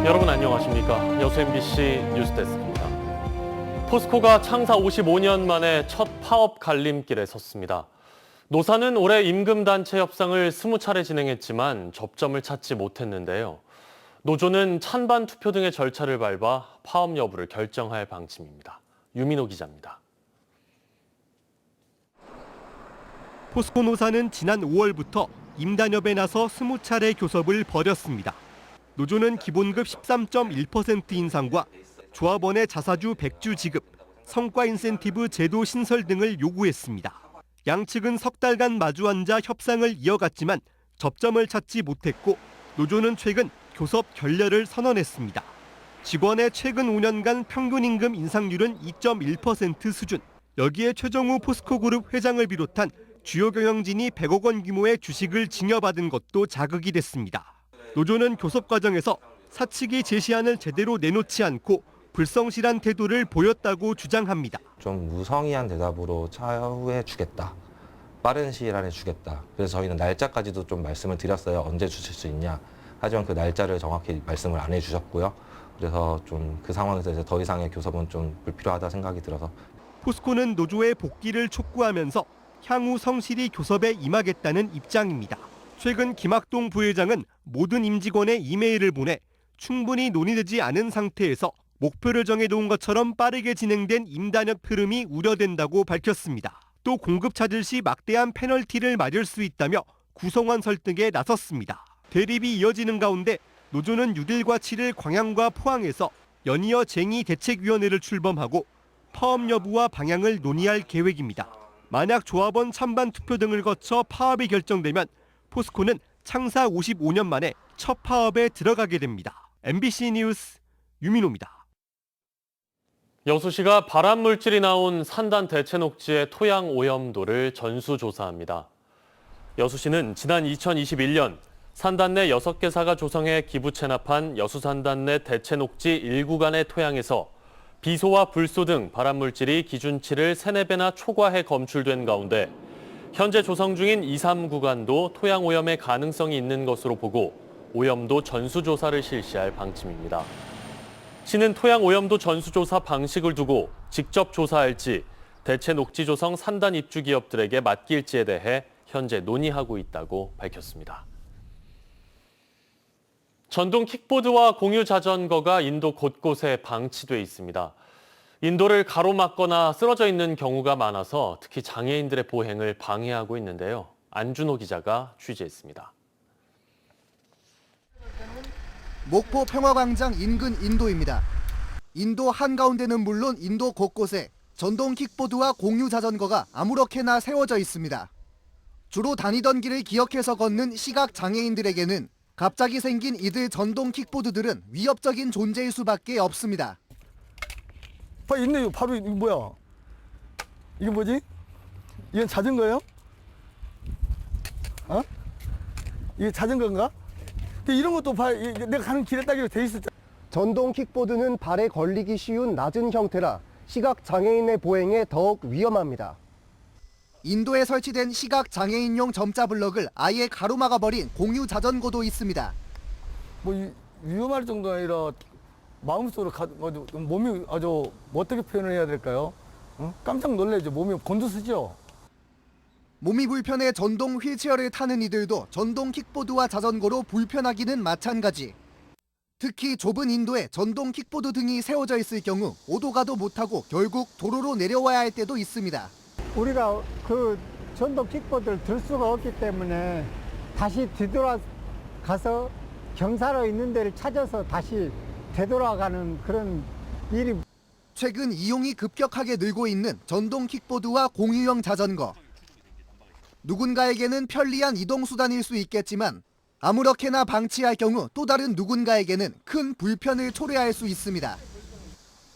여러분 안녕하십니까? 여수 MBC 뉴스데스크입니다. 포스코가 창사 55년 만에 첫 파업 갈림길에 섰습니다. 노사는 올해 임금단체 협상을 20차례 진행했지만 접점을 찾지 못했는데요. 노조는 찬반 투표 등의 절차를 밟아 파업 여부를 결정할 방침입니다. 유민호 기자입니다. 포스코 노사는 지난 5월부터 임단협에 나서 20차례 교섭을 벌였습니다. 노조는 기본급 13.1% 인상과 조합원의 자사주 100주 지급, 성과 인센티브 제도 신설 등을 요구했습니다. 양측은 석 달간 마주 앉아 협상을 이어갔지만 접점을 찾지 못했고 노조는 최근 교섭 결렬을 선언했습니다. 직원의 최근 5년간 평균 임금 인상률은 2.1% 수준. 여기에 최정우 포스코그룹 회장을 비롯한 주요 경영진이 100억 원 규모의 주식을 증여받은 것도 자극이 됐습니다. 노조는 교섭 과정에서 사측이 제시안을 제대로 내놓지 않고 불성실한 태도를 보였다고 주장합니다. 좀 무성의한 대답으로 차후에 주겠다. 빠른 시일 안에 주겠다. 그래서 저희는 날짜까지도 좀 말씀을 드렸어요. 언제 주실 수 있냐. 하지만 그 날짜를 정확히 말씀을 안 해주셨고요. 그래서 좀 그 상황에서 이제 더 이상의 교섭은 좀 불필요하다 생각이 들어서. 포스코는 노조의 복귀를 촉구하면서 향후 성실히 교섭에 임하겠다는 입장입니다. 최근 김학동 부회장은 모든 임직원에 이메일을 보내 충분히 논의되지 않은 상태에서 목표를 정해놓은 것처럼 빠르게 진행된 임단협 흐름이 우려된다고 밝혔습니다. 또 공급 차질 시 막대한 페널티를 맞을 수 있다며 구성원 설득에 나섰습니다. 대립이 이어지는 가운데 노조는 6일과 7일 광양과 포항에서 연이어 쟁의 대책위원회를 출범하고 파업 여부와 방향을 논의할 계획입니다. 만약 조합원 찬반 투표 등을 거쳐 파업이 결정되면 포스코는 창사 55년 만에 첫 파업에 들어가게 됩니다. MBC 뉴스 유민호입니다. 여수시가 발암물질이 나온 산단 대체녹지의 토양 오염도를 전수조사합니다. 여수시는 지난 2021년 산단 내 6개사가 조성해 기부 체납한 여수산단 내 대체녹지 1구간의 토양에서 비소와 불소 등 발암물질이 기준치를 3, 4배나 초과해 검출된 가운데 현재 조성 중인 2, 3구간도 토양 오염의 가능성이 있는 것으로 보고 오염도 전수조사를 실시할 방침입니다. 시는 토양 오염도 전수조사 방식을 두고 직접 조사할지 대체 녹지 조성 산단 입주 기업들에게 맡길지에 대해 현재 논의하고 있다고 밝혔습니다. 전동 킥보드와 공유 자전거가 인도 곳곳에 방치돼 있습니다. 인도를 가로막거나 쓰러져 있는 경우가 많아서 특히 장애인들의 보행을 방해하고 있는데요. 안준호 기자가 취재했습니다. 목포 평화광장 인근 인도입니다. 인도 한가운데는 물론 인도 곳곳에 전동 킥보드와 공유 자전거가 아무렇게나 세워져 있습니다. 주로 다니던 길을 기억해서 걷는 시각 장애인들에게는 갑자기 생긴 이들 전동 킥보드들은 위협적인 존재일 수밖에 없습니다. 있네요. 바로 이거 뭐야? 이게 뭐지? 이건 자전거예요? 어? 이게 자전거인가? 근데 이런 것도 내가 가는 길에 딱 이렇게 돼 있었잖아. 전동 킥보드는 발에 걸리기 쉬운 낮은 형태라 시각 장애인의 보행에 더욱 위험합니다. 인도에 설치된 시각 장애인용 점자 블럭을 아예 가로막아버린 공유 자전거도 있습니다. 위험할 정도가 아니라 마음속으로 몸이 아주 어떻게 표현을 해야 될까요? 깜짝 놀라죠. 몸이 곤두서죠. 몸이 불편해 전동 휠체어를 타는 이들도 전동 킥보드와 자전거로 불편하기는 마찬가지. 특히 좁은 인도에 전동 킥보드 등이 세워져 있을 경우 오도 가도 못하고 결국 도로로 내려와야 할 때도 있습니다. 우리가 그 전동 킥보드를 들 수가 없기 때문에 다시 뒤돌아가서 경사로 있는 데를 찾아서 다시 되돌아가는 그런 일이. 최근 이용이 급격하게 늘고 있는 전동 킥보드와 공유형 자전거. 누군가에게는 편리한 이동수단일 수 있겠지만 아무렇게나 방치할 경우 또 다른 누군가에게는 큰 불편을 초래할 수 있습니다.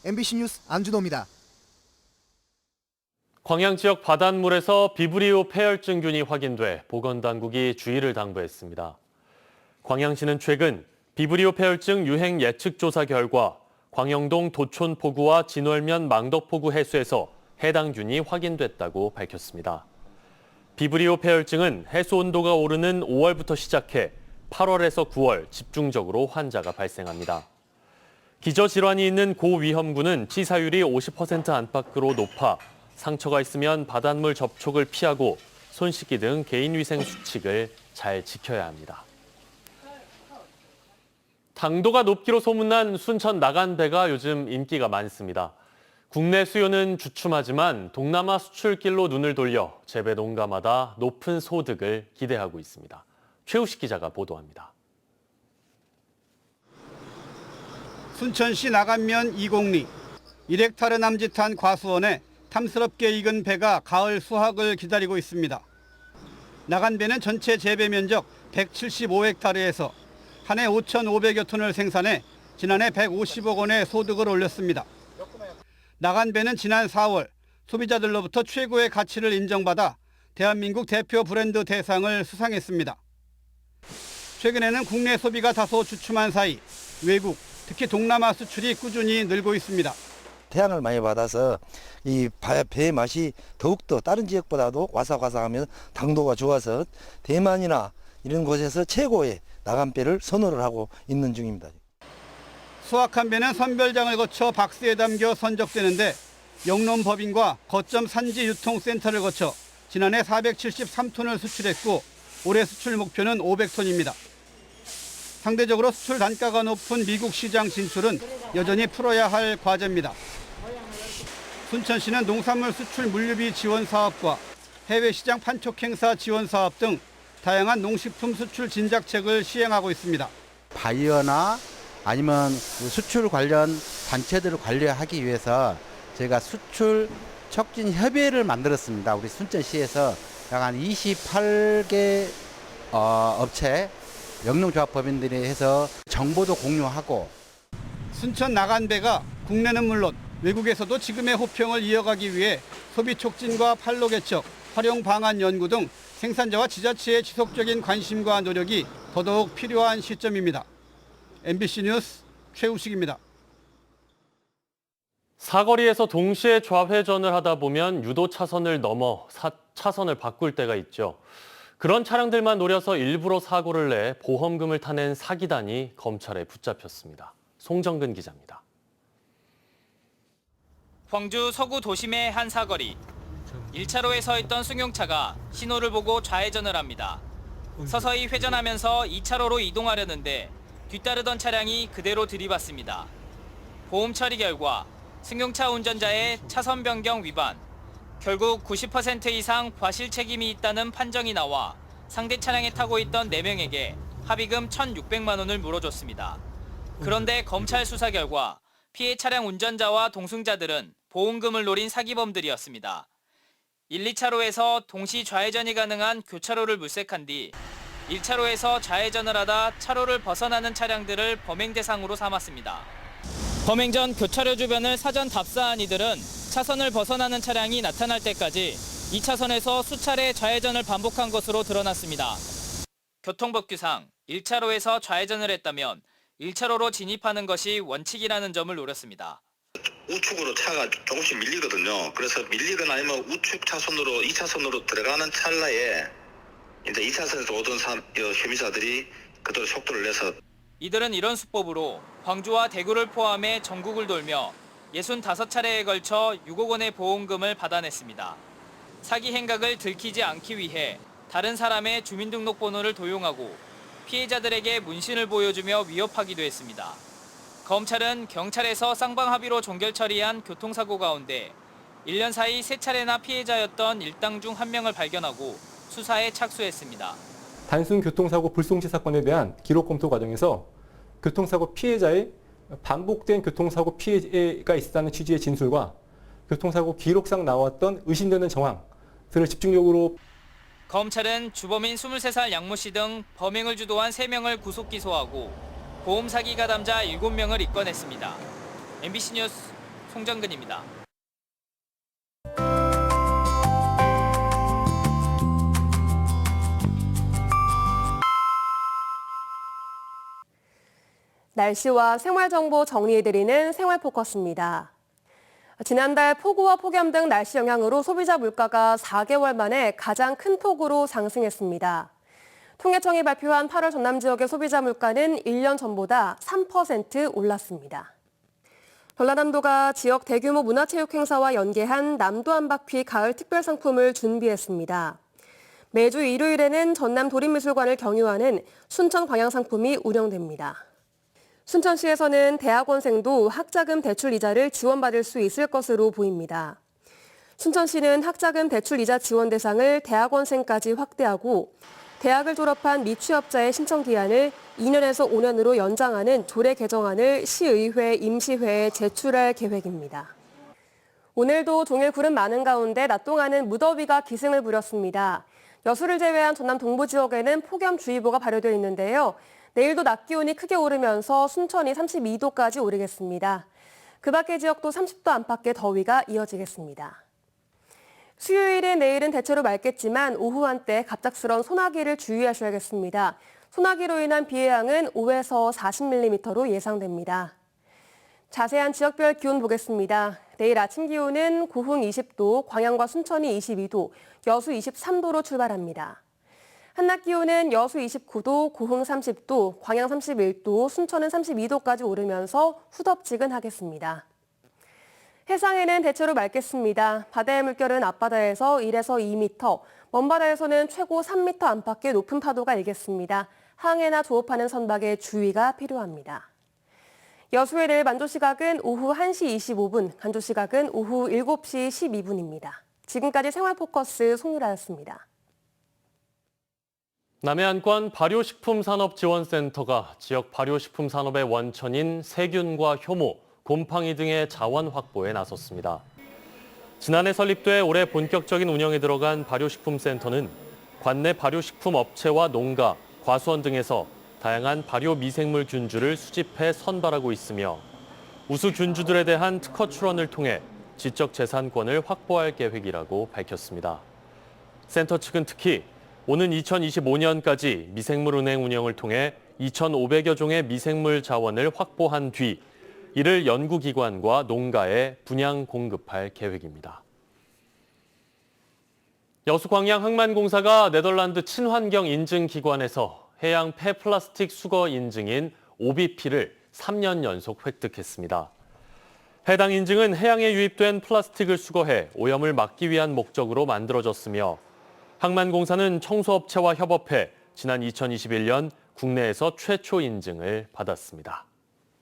MBC 뉴스 안준호입니다. 광양 지역 바닷물에서 비브리오 폐혈증균이 확인돼 보건당국이 주의를 당부했습니다. 광양시는 최근 비브리오 폐혈증 유행 예측 조사 결과 광영동 도촌포구와 진월면 망덕포구 해수에서 해당 균이 확인됐다고 밝혔습니다. 비브리오 폐혈증은 해수 온도가 오르는 5월부터 시작해 8월에서 9월 집중적으로 환자가 발생합니다. 기저질환이 있는 고위험군은 치사율이 50% 안팎으로 높아 상처가 있으면 바닷물 접촉을 피하고 손 씻기 등 개인위생 수칙을 잘 지켜야 합니다. 당도가 높기로 소문난 순천 나간배가 요즘 인기가 많습니다. 국내 수요는 주춤하지만 동남아 수출길로 눈을 돌려 재배 농가마다 높은 소득을 기대하고 있습니다. 최우식 기자가 보도합니다. 순천시 나간면 2공리 1헥타르 남짓한 과수원에 탐스럽게 익은 배가 가을 수확을 기다리고 있습니다. 나간 배는 전체 재배 면적 175헥타르에서 한 해 5,500여 톤을 생산해 지난해 150억 원의 소득을 올렸습니다. 나간 배는 지난 4월 소비자들로부터 최고의 가치를 인정받아 대한민국 대표 브랜드 대상을 수상했습니다. 최근에는 국내 소비가 다소 주춤한 사이 외국, 특히 동남아 수출이 꾸준히 늘고 있습니다. 태양을 많이 받아서 이 배의 맛이 더욱더 다른 지역보다도 와삭와삭하며 당도가 좋아서 대만이나 이런 곳에서 최고의 나간배를 선호를 하고 있는 중입니다. 수확한 배는 선별장을 거쳐 박스에 담겨 선적되는데 영농법인과 거점 산지 유통센터를 거쳐 지난해 473톤을 수출했고 올해 수출 목표는 500톤입니다. 상대적으로 수출 단가가 높은 미국 시장 진출은 여전히 풀어야 할 과제입니다. 순천시는 농산물 수출 물류비 지원 사업과 해외 시장 판촉 행사 지원 사업 등 다양한 농식품 수출 진작책을 시행하고 있습니다. 바이어나 아니면 수출 관련 단체들을 관리하기 위해서 저희가 수출 촉진 협의회를 만들었습니다. 우리 순천시에서 약 한 28개 업체 영농조합법인들이 해서 정보도 공유하고. 순천 나간배가 국내는 물론 외국에서도 지금의 호평을 이어가기 위해 소비 촉진과 판로 개척, 활용 방안 연구 등 생산자와 지자체의 지속적인 관심과 노력이 더더욱 필요한 시점입니다. MBC 뉴스 최우식입니다. 사거리에서 동시에 좌회전을 하다 보면 유도 차선을 넘어 차선을 바꿀 때가 있죠. 그런 차량들만 노려서 일부러 사고를 내 보험금을 타낸 사기단이 검찰에 붙잡혔습니다. 송정근 기자입니다. 광주 서구 도심의 한 사거리. 1차로에 서 있던 승용차가 신호를 보고 좌회전을 합니다. 서서히 회전하면서 2차로로 이동하려는데 뒤따르던 차량이 그대로 들이받습니다. 보험 처리 결과 승용차 운전자의 차선 변경 위반, 결국 90% 이상 과실 책임이 있다는 판정이 나와 상대 차량에 타고 있던 4명에게 합의금 1,600만 원을 물어줬습니다. 그런데 검찰 수사 결과 피해 차량 운전자와 동승자들은 보험금을 노린 사기범들이었습니다. 1, 2차로에서 동시 좌회전이 가능한 교차로를 물색한 뒤 1차로에서 좌회전을 하다 차로를 벗어나는 차량들을 범행 대상으로 삼았습니다. 범행 전 교차로 주변을 사전 답사한 이들은 차선을 벗어나는 차량이 나타날 때까지 2차선에서 수차례 좌회전을 반복한 것으로 드러났습니다. 교통법규상 1차로에서 좌회전을 했다면 1차로로 진입하는 것이 원칙이라는 점을 노렸습니다. 우측으로 차가 조금씩 밀리거든요. 그래서 밀리거나 아니면 우측 차선으로 2차선으로 들어가는 찰나에 이제 2차선에서 오던 혐의자들이 그대로 속도를 내서 이들은 이런 수법으로 광주와 대구를 포함해 전국을 돌며 65차례에 걸쳐 6억 원의 보험금을 받아냈습니다. 사기 행각을 들키지 않기 위해 다른 사람의 주민등록번호를 도용하고 피해자들에게 문신을 보여주며 위협하기도 했습니다. 검찰은 경찰에서 쌍방합의로 종결 처리한 교통사고 가운데 1년 사이 3차례나 피해자였던 일당 중 1명을 발견하고 수사에 착수했습니다. 단순 교통사고 불송치 사건에 대한 기록 검토 과정에서 교통사고 피해자의 반복된 교통사고 피해가 있었다는 취지의 진술과 교통사고 기록상 나왔던 의심되는 정황들을 집중적으로. 검찰은 주범인 23살 양모 씨 등 범행을 주도한 3명을 구속 기소하고 보험 사기 가담자 7명을 입건했습니다. MBC 뉴스 송정근입니다. 날씨와 생활정보 정리해드리는 생활포커스입니다. 지난달 폭우와 폭염 등 날씨 영향으로 소비자 물가가 4개월 만에 가장 큰 폭으로 상승했습니다. 통계청이 발표한 8월 전남 지역의 소비자 물가는 1년 전보다 3% 올랐습니다. 전라남도가 지역 대규모 문화체육 행사와 연계한 남도 한 바퀴 가을 특별 상품을 준비했습니다. 매주 일요일에는 전남 도립미술관을 경유하는 순천 광양 상품이 운영됩니다. 순천시에서는 대학원생도 학자금 대출 이자를 지원받을 수 있을 것으로 보입니다. 순천시는 학자금 대출 이자 지원 대상을 대학원생까지 확대하고 대학을 졸업한 미취업자의 신청 기한을 2년에서 5년으로 연장하는 조례 개정안을 시의회 임시회에 제출할 계획입니다. 오늘도 종일 구름 많은 가운데 낮 동안은 무더위가 기승을 부렸습니다. 여수를 제외한 전남 동부 지역에는 폭염주의보가 발효되어 있는데요. 내일도 낮 기온이 크게 오르면서 순천이 32도까지 오르겠습니다. 그 밖의 지역도 30도 안팎의 더위가 이어지겠습니다. 수요일에 내일은 대체로 맑겠지만 오후 한때 갑작스런 소나기를 주의하셔야겠습니다. 소나기로 인한 비의 양은 5에서 40mm로 예상됩니다. 자세한 지역별 기온 보겠습니다. 내일 아침 기온은 고흥 20도, 광양과 순천이 22도, 여수 23도로 출발합니다. 한낮 기온은 여수 29도, 고흥 30도, 광양 31도, 순천은 32도까지 오르면서 후덥지근하겠습니다. 해상에는 대체로 맑겠습니다. 바다의 물결은 앞바다에서 1에서 2m, 먼바다에서는 최고 3m 안팎의 높은 파도가 일겠습니다. 항해나 조업하는 선박에 주의가 필요합니다. 여수의 내일 만조 시각은 오후 1시 25분, 간조 시각은 오후 7시 12분입니다. 지금까지 생활포커스 송유라였습니다. 남해안권 발효식품산업지원센터가 지역 발효식품 산업의 원천인 세균과 효모, 곰팡이 등의 자원 확보에 나섰습니다. 지난해 설립돼 올해 본격적인 운영에 들어간 발효식품센터는 관내 발효식품 업체와 농가, 과수원 등에서 다양한 발효 미생물 균주를 수집해 선발하고 있으며 우수 균주들에 대한 특허 출원을 통해 지적 재산권을 확보할 계획이라고 밝혔습니다. 센터 측은 특히 오는 2025년까지 미생물은행 운영을 통해 2,500여 종의 미생물 자원을 확보한 뒤 이를 연구기관과 농가에 분양 공급할 계획입니다. 여수광양 항만공사가 네덜란드 친환경 인증기관에서 해양 폐플라스틱 수거 인증인 OBP를 3년 연속 획득했습니다. 해당 인증은 해양에 유입된 플라스틱을 수거해 오염을 막기 위한 목적으로 만들어졌으며 항만공사는 청소업체와 협업해 지난 2021년 국내에서 최초 인증을 받았습니다.